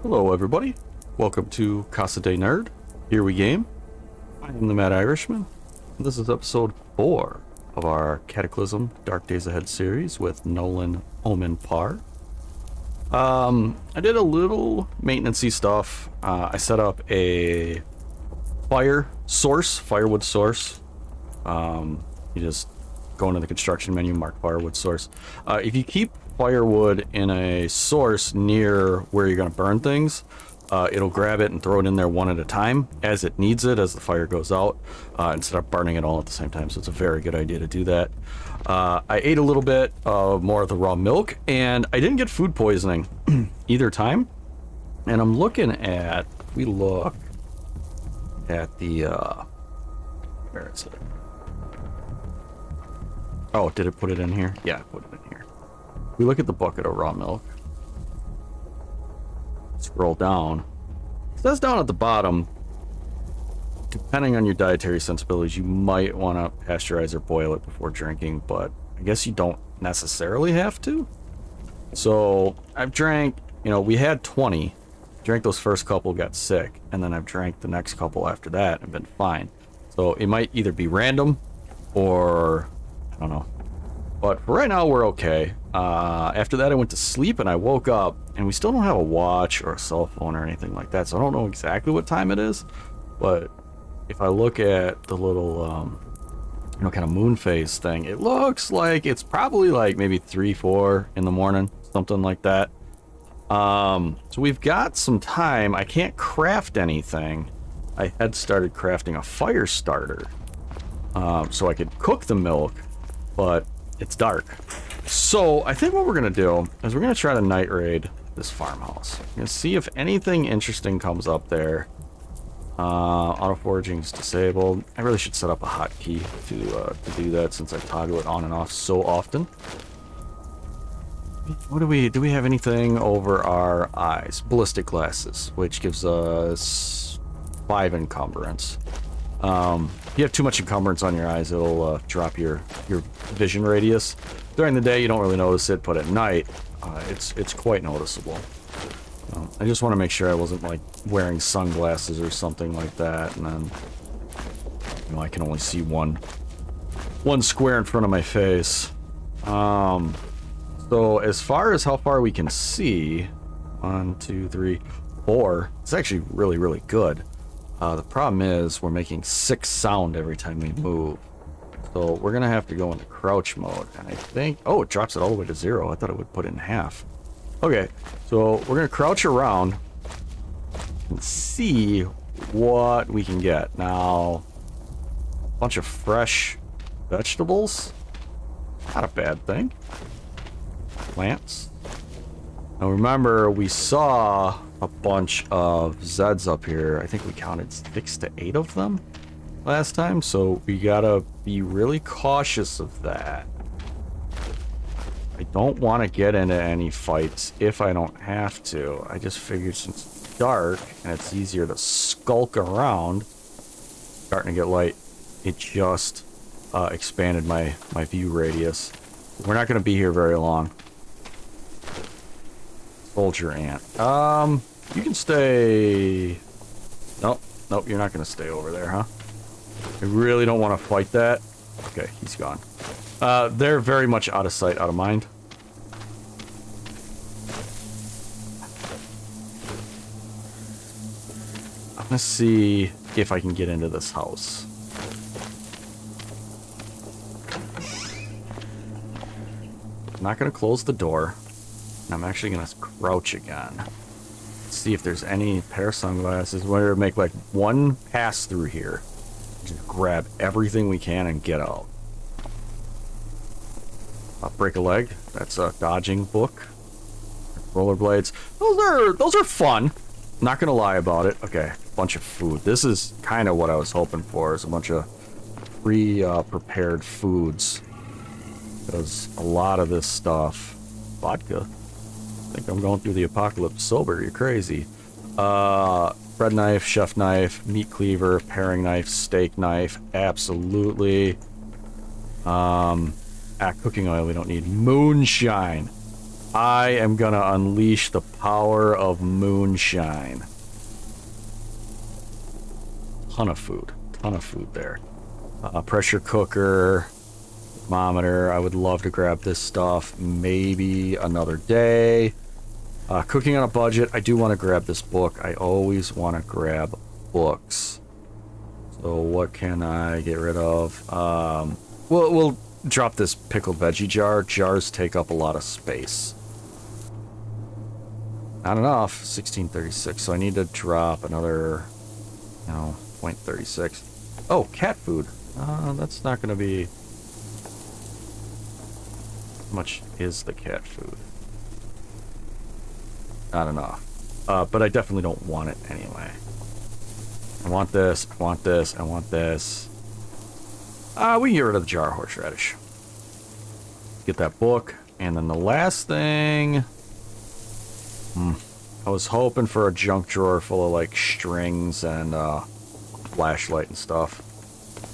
Hello everybody, welcome to Casa de Nerd. Here we game. I am the Mad Irishman. And this is episode 4 of our Cataclysm Dark Days Ahead series with Nolan Omen Parr. I did a little maintenance-y stuff. I set up a firewood source. You just go into the construction menu, mark firewood source. If you keep firewood in a source near where you're going to burn things, it'll grab it and throw it in there one at a time as it needs it, as the fire goes out, instead of burning it all at the same time. So it's a very good idea to do that. I ate a little bit more of the raw milk, and I didn't get food poisoning either time. And I'm looking at, we look at the, where is it? Oh, did it put it in here? Yeah, I put it in here. We look at the bucket of raw milk. Scroll down. It says down at the bottom, depending on your dietary sensibilities, you might want to pasteurize or boil it before drinking, but I guess you don't necessarily have to. So I've drank, we had 20. Drank those first couple, got sick, and then I've drank the next couple after that and been fine. So it might either be random or I don't know. But for right now, we're okay. After that, I went to sleep and I woke up, and we still don't have a watch or a cell phone or anything like that, so I don't know exactly what time it is. But if I look at the little, kind of moon phase thing, it looks like it's probably like maybe 3, 4 in the morning, something like that. So we've got some time. I can't craft anything. I had started crafting a fire starter, so I could cook the milk, but it's dark. So I think what we're gonna do is we're gonna try to night raid this farmhouse. We're gonna see if anything interesting comes up there. Auto foraging's disabled. I really should set up a hotkey to do that, since I toggle it on and off so often. What do we have anything over our eyes? Ballistic glasses, which gives us 5 encumbrance. If you have too much encumbrance on your eyes, it'll drop your vision radius. During the day, you don't really notice it, but at night, it's quite noticeable. I just want to make sure I wasn't like wearing sunglasses or something like that, and then I can only see one square in front of my face. So as far as how far we can see, 1, 2, 3, 4, it's actually really, really good. The problem is we're making 6 sound every time we move. So we're going to have to go into crouch mode. And I think... Oh, it drops it all the way to 0. I thought it would put it in half. Okay, so we're going to crouch around and see what we can get. Now, a bunch of fresh vegetables. Not a bad thing. Plants. Now remember, we saw a bunch of Zeds up here. I think we counted 6 to 8 of them last time, so we gotta be really cautious of that. I don't want to get into any fights if I don't have to. I just figured since it's dark and it's easier to skulk around, starting to get light, it just expanded my view radius. We're not going to be here very long. Soldier ant. You can stay... Nope, you're not going to stay over there, huh? I really don't want to fight that. Okay, he's gone. They're very much out of sight, out of mind. I'm going to see if I can get into this house. I'm not going to close the door. I'm actually going to crouch again. See if there's any pair of sunglasses. We're going to make like one pass through here. Just grab everything we can and get out. Break a leg. That's a dodging book. Rollerblades. Those are fun. Not gonna lie about it. Okay, bunch of food. This is kind of what I was hoping for. Is a bunch of pre-prepared foods. Because a lot of this stuff, vodka. I think I'm going through the apocalypse sober. You're crazy. Bread knife, chef knife, meat cleaver, paring knife, steak knife. Absolutely. Cooking oil we don't need. Moonshine. I am gonna unleash the power of moonshine. Ton of food there. Pressure cooker, thermometer. I would love to grab this stuff maybe another day. Cooking on a budget. I do want to grab this book. I always want to grab books. So what can I get rid of? We'll drop this pickled veggie jar. Jars take up a lot of space. Not enough. 1636. So I need to drop another, 0.36. Oh, cat food. That's not going to be... How much is the cat food? Not enough. But I definitely don't want it anyway. I want this, I want this, I want this. We can get rid of the jar of horseradish. Get that book. And then the last thing... I was hoping for a junk drawer full of, like, strings and, flashlight and stuff.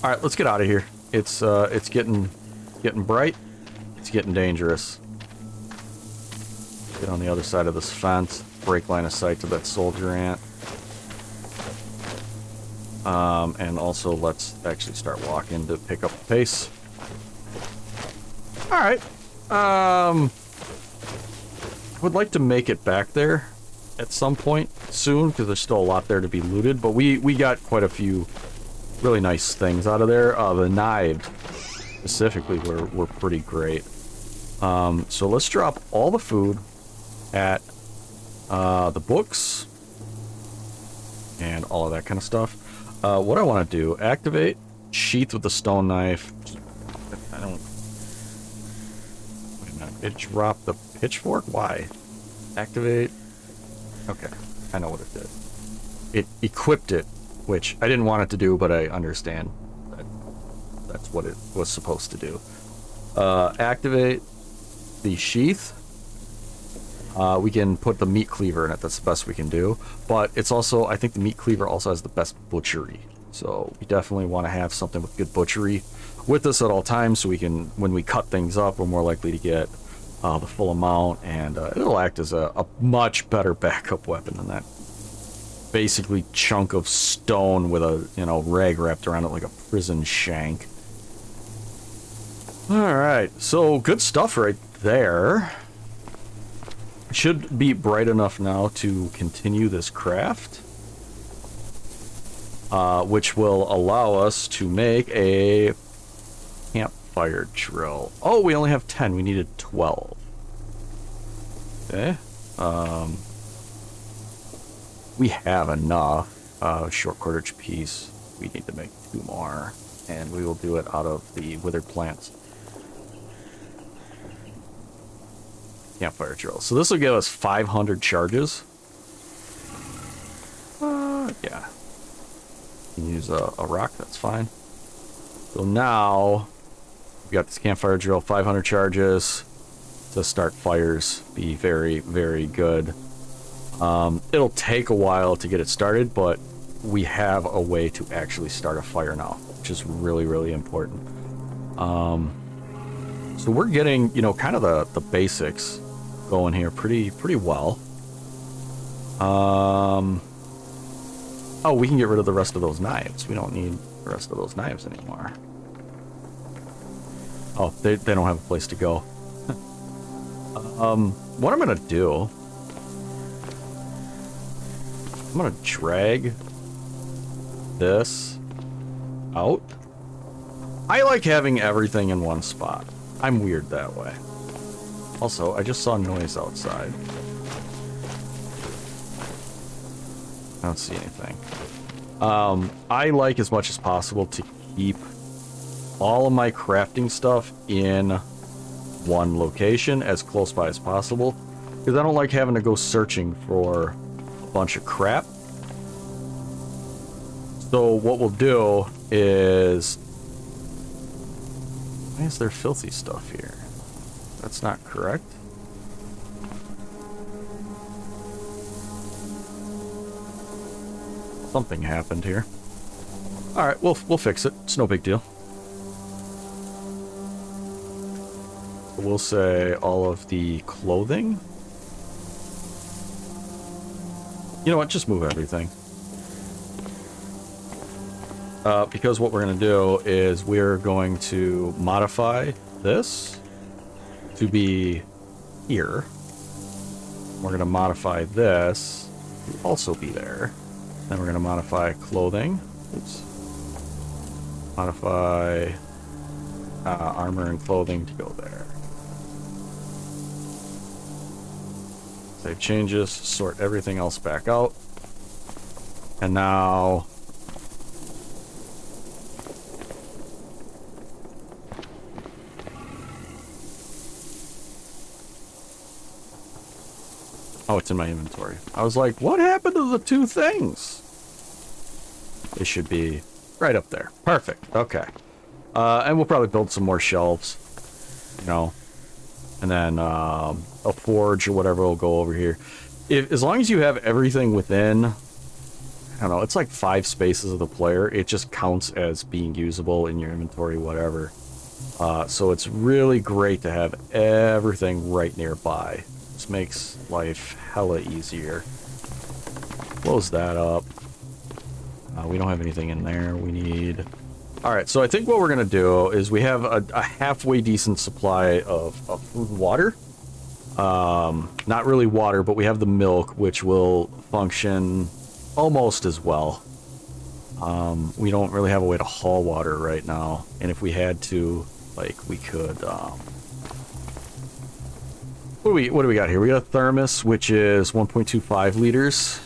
Alright, let's get out of here. It's getting bright. It's getting dangerous. Get on the other side of this fence. Break line of sight to that soldier ant. And also let's actually start walking to pick up the pace. Alright. I would like to make it back there at some point soon, because there's still a lot there to be looted, but we got quite a few really nice things out of there. The knives specifically were pretty great. So let's drop all the food at the books and all of that kind of stuff. What I want to do, activate sheath with the stone knife. I don't... Wait a minute, it dropped the pitchfork? Why? Activate. Okay, I know what it did. It equipped it, which I didn't want it to do, but I understand that that's what it was supposed to do. Activate the sheath. We can put the meat cleaver in it. That's the best we can do. But it's also, I think the meat cleaver also has the best butchery. So we definitely want to have something with good butchery with us at all times, so we can, when we cut things up, we're more likely to get the full amount, and it'll act as a much better backup weapon than that basically chunk of stone with a, rag wrapped around it like a prison shank. Alright, so good stuff right there. Should be bright enough now to continue this craft, which will allow us to make a campfire drill. Oh, we only have 10. We needed 12. Okay. We have enough. Short cordage piece. We need to make 2 more, and we will do it out of the withered plants. Campfire drill. So this will give us 500 charges. Yeah. You can use a rock, that's fine. So now we got this campfire drill, 500 charges to start fires. Be very, very good. It'll take a while to get it started, but we have a way to actually start a fire now, which is really, really important. So we're getting, kind of the basics going here pretty well. Oh, we can get rid of the rest of those knives. We don't need the rest of those knives anymore. Oh, they don't have a place to go. What I'm gonna do, I'm gonna drag this out. I like having everything in one spot. I'm weird that way. Also, I just saw noise outside. I don't see anything. I like as much as possible to keep all of my crafting stuff in one location as close by as possible, because I don't like having to go searching for a bunch of crap. So what we'll do is... Why is there filthy stuff here? That's not correct. Something happened here. Alright, we'll fix it. It's no big deal. we'll say all of the clothing. You know what? Just move everything. Because what we're going to do is we're going to modify this to be here. We're going to modify this to also be there. Then we're going to modify clothing. Oops. Modify armor and clothing to go there. Save changes, sort everything else back out. And now... oh, it's in my inventory. I was like, what happened to the two things? It should be right up there. Perfect. Okay. And we'll probably build some more shelves. You know. And then a forge or whatever will go over here. As long as you have everything within, I don't know, it's like 5 spaces of the player. It just counts as being usable in your inventory, whatever. So it's really great to have everything right nearby. This makes life hella easier. Close that up. We don't have anything in there. We need... Alright, so I think what we're going to do is we have a halfway decent supply of food and water. Not really water, but we have the milk, which will function almost as well. We don't really have a way to haul water right now. And if we had to, like, we could... What do we got here? We got a thermos, which is 1.25 liters.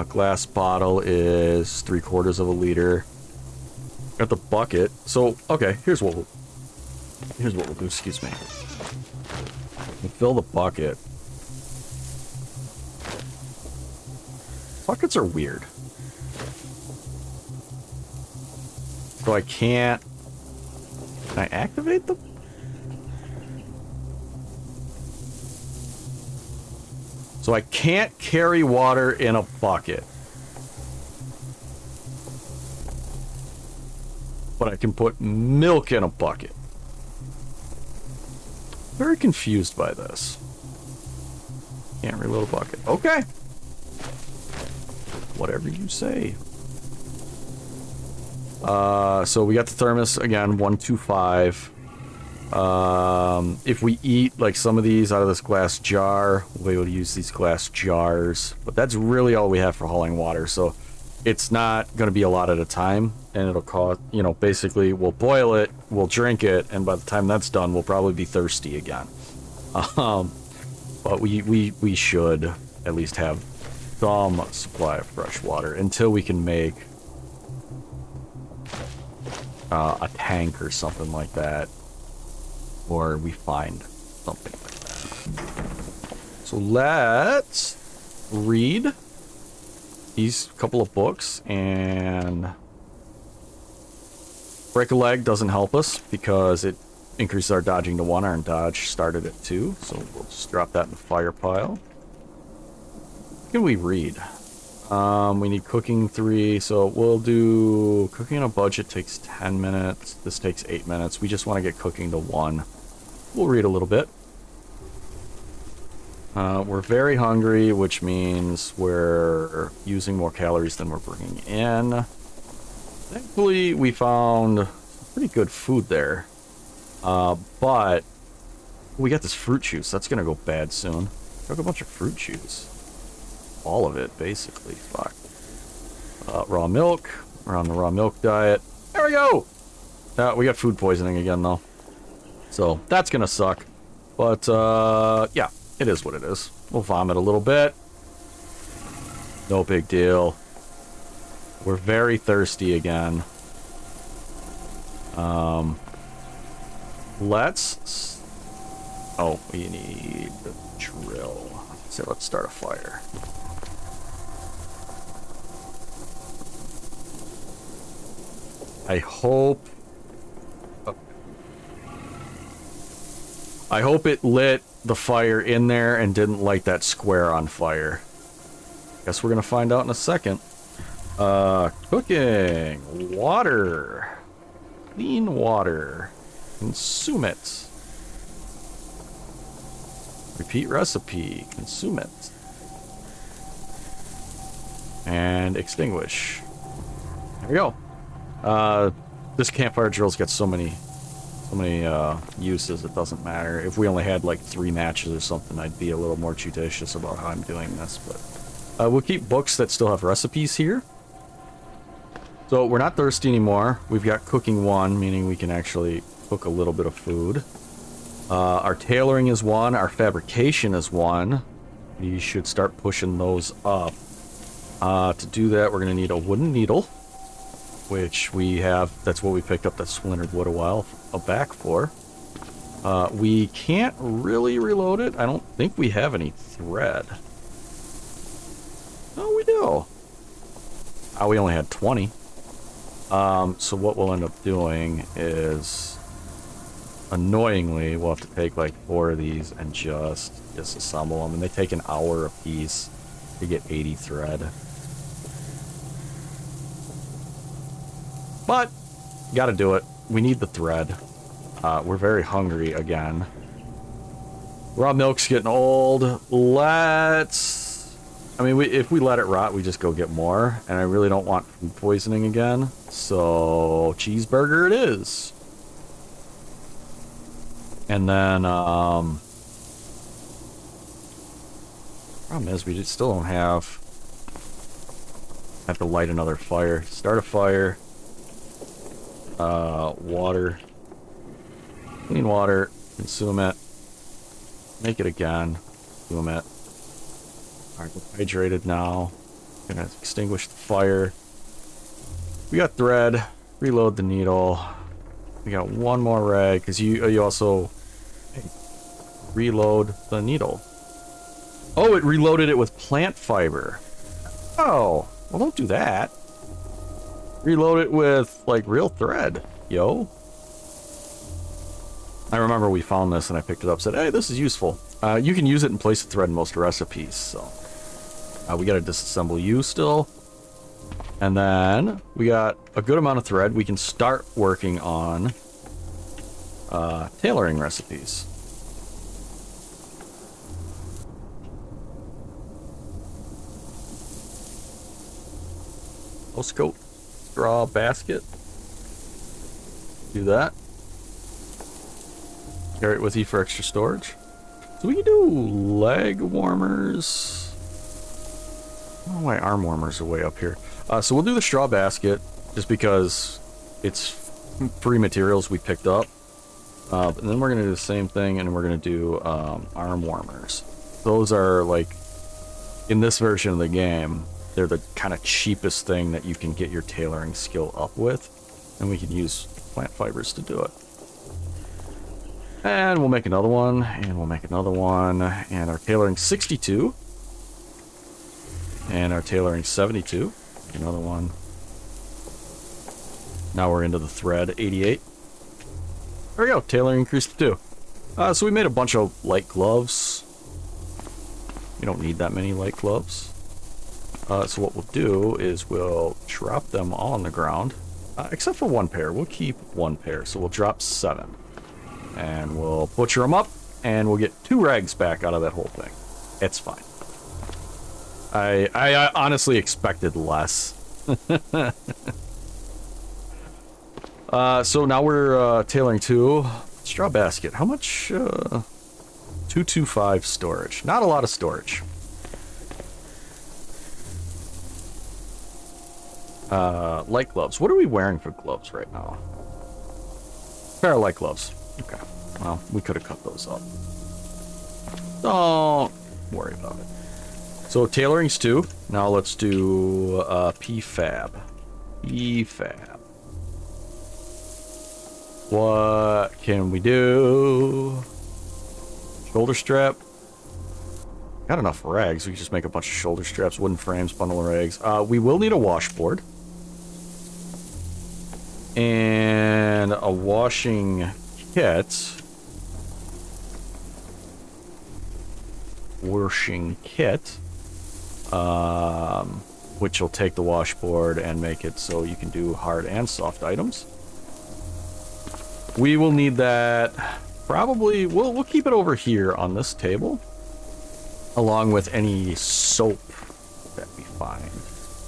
Glass bottle is 3/4 of a liter. Got the bucket. So, okay, here's what we'll do. Excuse me. We'll fill the bucket. Buckets are weird. So I can't... Can I activate them? So I can't carry water in a bucket. But I can put milk in a bucket. Very confused by this. Can't reload a bucket. Okay. Whatever you say. So we got the thermos again, 125. If we eat like some of these out of this glass jar, we'll be able to use these glass jars. But that's really all we have for hauling water. So it's not going to be a lot at a time. And it'll cost, you know, basically we'll boil it, we'll drink it, and by the time that's done, we'll probably be thirsty again. But we should at least have some supply of fresh water until we can make a tank or something like that. Or we find something like that. So let's read these couple of books, and break a leg doesn't help us because it increases our dodging to 1. Our dodge started at 2, so we'll just drop that in the fire pile. What can we read? We need cooking 3, so we'll do cooking on a budget takes 10 minutes. This takes 8 minutes. We just want to get cooking to 1. We'll read a little bit. We're very hungry, which means we're using more calories than we're bringing in. Thankfully, we found pretty good food there. But we got this fruit juice. That's going to go bad soon. Took a bunch of fruit juice. All of it, basically. Fuck. Raw milk. We're on the raw milk diet. There we go! We got food poisoning again, though. So, that's gonna suck. But, yeah. It is what it is. We'll vomit a little bit. No big deal. We're very thirsty again. Let's... Oh, we need the drill. So let's start a fire. I hope it lit the fire in there and didn't light that square on fire. Guess we're gonna find out in a second. Cooking. Water. Clean water. Consume it. Repeat recipe. Consume it. And extinguish. There we go. This campfire drill's got so many uses, it doesn't matter. If we only had like 3 matches or something, I'd be a little more judicious about how I'm doing this, but we'll keep books that still have recipes here. So we're not thirsty anymore. We've got cooking 1, meaning we can actually cook a little bit of food. Our tailoring is 1, our fabrication is 1. We should start pushing those up. To do that, we're going to need a wooden needle, which we have. That's what we picked up that splintered wood a while back for. We can't really reload it. I don't think we have any thread. Oh, we do. Oh, we only had 20. So what we'll end up doing is, annoyingly, we'll have to take like 4 of these and just disassemble them, and they take an hour a piece to get 80 thread. But, gotta do it. We need the thread. We're very hungry again. Raw milk's getting old. Let's... I mean, if we let it rot, we just go get more. And I really don't want food poisoning again. So, cheeseburger it is. And then, problem is, we still don't have to light another fire. Start a fire. Water. Clean water. Consume it. Make it again. Consume it. Alright, we're hydrated now. Gonna extinguish the fire. We got thread. Reload the needle. We got 1 more rag, because you also reload the needle. Oh, it reloaded it with plant fiber. Oh, well, don't do that. Reload it with, like, real thread, yo. I remember we found this and I picked it up and said, hey, this is useful. You can use it in place of thread in most recipes, so. We gotta disassemble you still. And then we got a good amount of thread. We can start working on tailoring recipes. Postcoat. Straw basket. Do that. Carry it with you for extra storage. So we can do leg warmers. I don't know why arm warmers are way up here. So we'll do the straw basket just because it's free materials we picked up. And then we're going to do the same thing, and we're going to do arm warmers. Those are, like, in this version of the game, they're the kind of cheapest thing that you can get your tailoring skill up with. And we can use plant fibers to do it. And we'll make another one, and we'll make another one. And our tailoring 62. And our tailoring 72. Another one. Now we're into the thread 88. There we go, tailoring increased to 2. So we made a bunch of light gloves. We don't need that many light gloves. So what we'll do is we'll drop them all on the ground. Except for 1 pair. We'll keep 1 pair. So we'll drop 7. And we'll butcher them up. And we'll get 2 rags back out of that whole thing. It's fine. I honestly expected less. So now we're tailoring 2. Straw basket. How much? 225 storage. Not a lot of storage. Light gloves. What are we wearing for gloves right now? Pair of light gloves. Okay. Well, we could have cut those up. Don't worry about it. So tailoring's 2. Now let's do PFAB. PFAB. What can we do? Shoulder strap. Got enough rags. We can just make a bunch of shoulder straps, wooden frames, bundle of rags. We will need a washboard. And a washing kit. Washing kit. Which will take the washboard and make it so you can do hard and soft items. We will need that probably we'll keep it over here on this table, along with any soap that we find,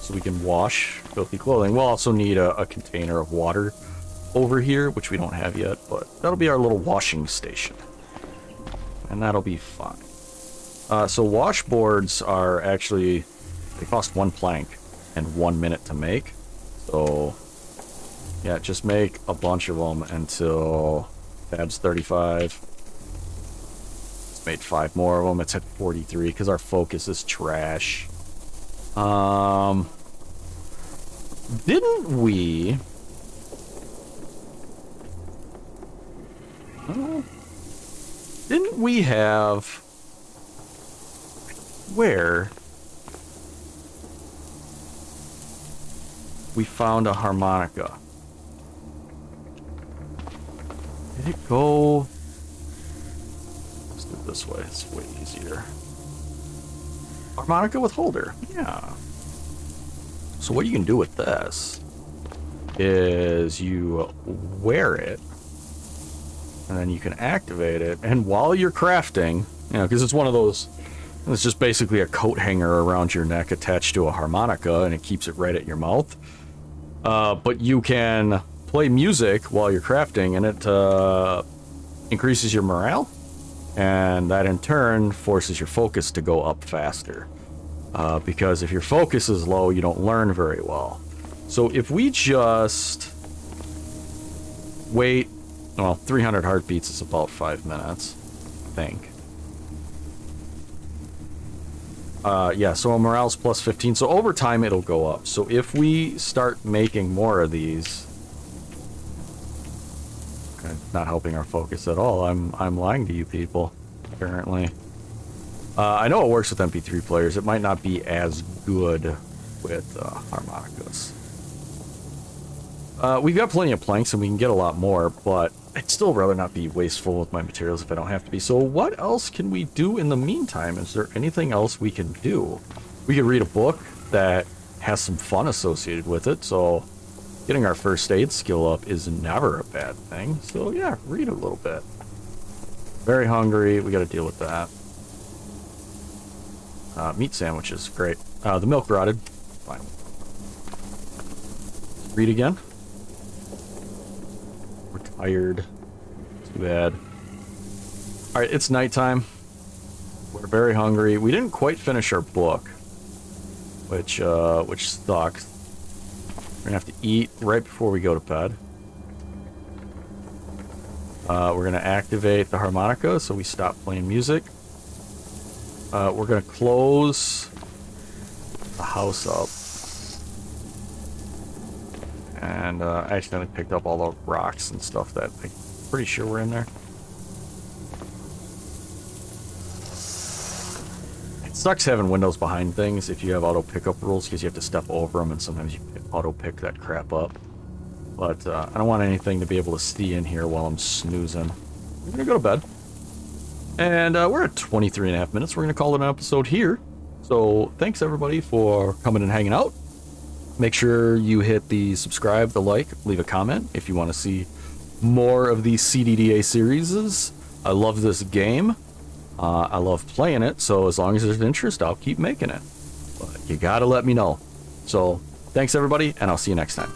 so we can wash filthy clothing. We'll also need a container of water over here, which we don't have yet, but that'll be our little washing station, and that'll be fine. So washboards are actually, they cost 1 plank and 1 minute to make. So yeah, just make a bunch of them until Fab's 35. It's made 5 more of them. It's at 43 because our focus is trash. Didn't we? Didn't we have? Where? We found a harmonica. Did it go? Let's do it this way. It's way easier. Harmonica with holder. Yeah. So what you can do with this is you wear it, and then you can activate it. And while you're crafting, you know, because it's one of those, it's just basically a coat hanger around your neck attached to a harmonica, and it keeps it right at your mouth. But you can play music while you're crafting, and it increases your morale, and that in turn forces your focus to go up faster. Because if your focus is low, you don't learn very well. So if we just wait, well, 300 heartbeats is about 5 minutes, I think. Yeah, so morale's plus 15, so over time it'll go up. So if we start making more of these, okay, not helping our focus at all. I'm lying to you people, apparently. I know it works with MP3 players. It might not be as good with harmonicas. We've got plenty of planks and we can get a lot more, but I'd still rather not be wasteful with my materials if I don't have to be. So what else can we do in the meantime? Is there anything else we can do? We could read a book that has some fun associated with it, so getting our first aid skill up is never a bad thing. So yeah, read a little bit. Very hungry, we gotta deal with that. Meat sandwiches, great. The milk rotted, fine. Read again. We're tired. Too bad. Alright, it's nighttime. We're very hungry. We didn't quite finish our book, which sucks. We're gonna have to eat right before we go to bed. We're gonna activate the harmonica so we stop playing music. We're gonna close the house up. And I accidentally picked up all the rocks and stuff that I'm pretty sure were in there. It sucks having windows behind things if you have auto pickup rules, because you have to step over them and sometimes you auto pick that crap up. But I don't want anything to be able to see in here while I'm snoozing. I'm gonna go to bed. And we're at 23.5 minutes. We're gonna call it an episode here. So thanks everybody for coming and hanging out. Make sure you hit the subscribe, the like, leave a comment if you want to see more of these CDDA series. I love this game. I love playing it, so as long as there's interest, I'll keep making it. But you gotta let me know. So thanks everybody, and I'll see you next time.